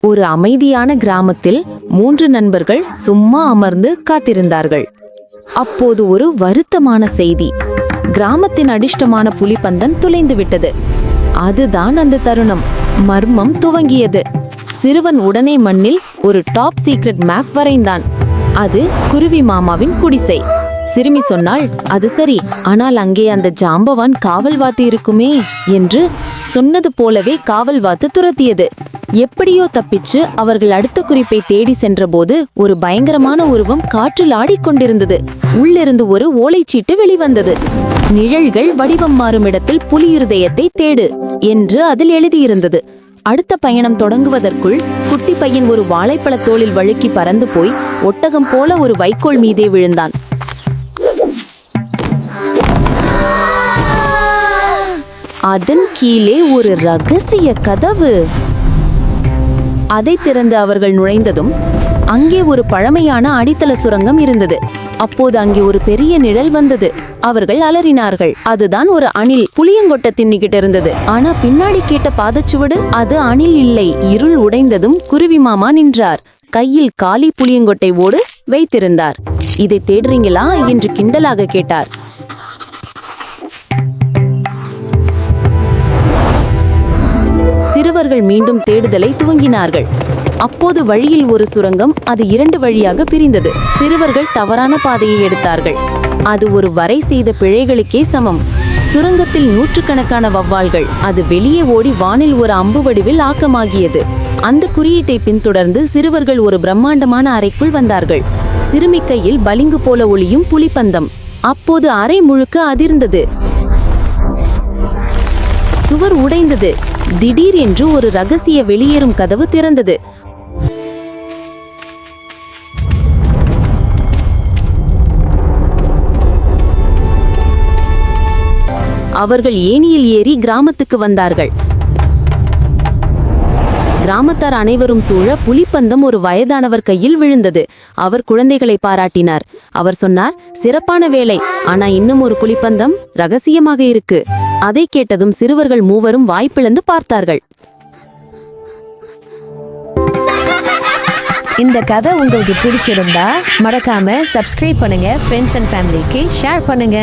ஒரு அமைதியான கிராமத்தில் 3 நண்பர்கள் சும்மா அமர்ந்து காத்திருந்தார்கள். அப்போது ஒரு வருத்தமான செய்தி. கிராமத்தின் அதிர்ஷ்டமான புலிப்பந்தம் தொலைந்து விட்டது. அதுதான் அந்த தருணம். மர்மம் துவங்கியது. சிறுவன் உடனே மண்ணில் ஒரு டாப் சீக்ரெட் மேப் வரைந்தான். அது குருவி மாமாவின் குடிசை. சிறுமி சொன்னாள், அது சரி, ஆனால் அங்கே அந்த ஜாம்பவான் காவல்வாத்து இருக்குமே என்று. சொன்னது போலவே காவல்வாத்து துரத்தியது. எப்படியோ தப்பிச்சு அவர்கள் அடுத்த குறிப்பை தேடி சென்றபோது ஒரு பயங்கரமான உருவம் காற்றில் ஆடிக்கொண்டிருந்தது. உள்ளிருந்து ஒரு ஓலைச்சீட்டு வெளிவந்தது. நிழல்கள் வடிவம் மாறும் இடத்தில் புலி இருதயத்தை தேடு என்று அதில் எழுதியிருந்தது. அடுத்த பயணம் தொடங்குவதற்குள் குட்டி பையன் ஒரு வாழைப்பழ தோளில் வழுக்கி பறந்து போய் ஒட்டகம் போல ஒரு வைக்கோல் மீதே விழுந்தான். அதன் கீழே ஒரு ரகசிய கதவு. அதை திறந்து அவர்கள் நுழைந்ததும் அங்கே ஒரு பழமையான அடித்தள சுரங்கம் இருந்தது. அப்போது அங்கே ஒரு பெரிய நிழல் வந்தது. அவர்கள் அலறினார்கள். அதுதான் ஒரு அணில் புளியங்கொட்டை தின்னிக்கிட்டு இருந்தது. ஆனா பின்னாடி கேட்ட பாதச்சுவடு அது அணில் இல்லை. இருள் உடைந்ததும் குருவி மாமா நின்றார். கையில் காலி புளியங்கொட்டை ஓடு வைத்திருந்தார். இதை தேடுறீங்களா என்று கிண்டலாக கேட்டார். சிறுவர்கள் மீண்டும் தேடுதலை துவங்கினார்கள். அப்போது வழியில் ஒரு சுரங்கம், அது 2 வழியாக பிரிந்தது. சிறுவர்கள் தவறான பாதையை எடுத்தார்கள். அது ஒரு வரை செய்த பிழைகளுக்கே சமம். சுரங்கத்தில் நூற்றுக்கணக்கான வவ்வால்கள். அது வெளியே ஓடி வானில் ஒரு அம்பு வடிவில் ஆக்கமாகியது. அந்த குறியீட்டை பின்தொடர்ந்து சிறுவர்கள் ஒரு பிரம்மாண்டமான அறைக்குள் வந்தார்கள். சிறுமி கையில் பளிங்கு போல ஒளியும் புலிப்பந்தம். அப்போது அறை முழுக்க அதிர்ந்தது. சுவர் உடைந்தது. திடீரென்று ஒரு ரகசிய வெளியேறும் கதவு திறந்தது. அவர்கள் ஏணியில் ஏறி கிராமத்துக்கு வந்தார்கள். கிராமத்தார் அனைவரும் சூழ புலிப்பந்தம் ஒரு வயதானவர் கையில் விழுந்தது. அவர் குழந்தைகளை பாராட்டினார். அவர் சொன்னார், சிறப்பான வேலை, ஆனா இன்னும் ஒரு புலிப்பந்தம் ரகசியமாக இருக்கு. அதை கேட்டதும் சிறுவர்கள் மூவரும் வாய்ப்பிழந்து பார்த்தார்கள். இந்த கதை உங்களுக்கு பிடிச்சிருந்தா மறக்காம சப்ஸ்கிரைப் பண்ணுங்க, ஃப்ரெண்ட்ஸ் அண்ட் ஃபேமிலிக்கு ஷேர் பண்ணுங்க.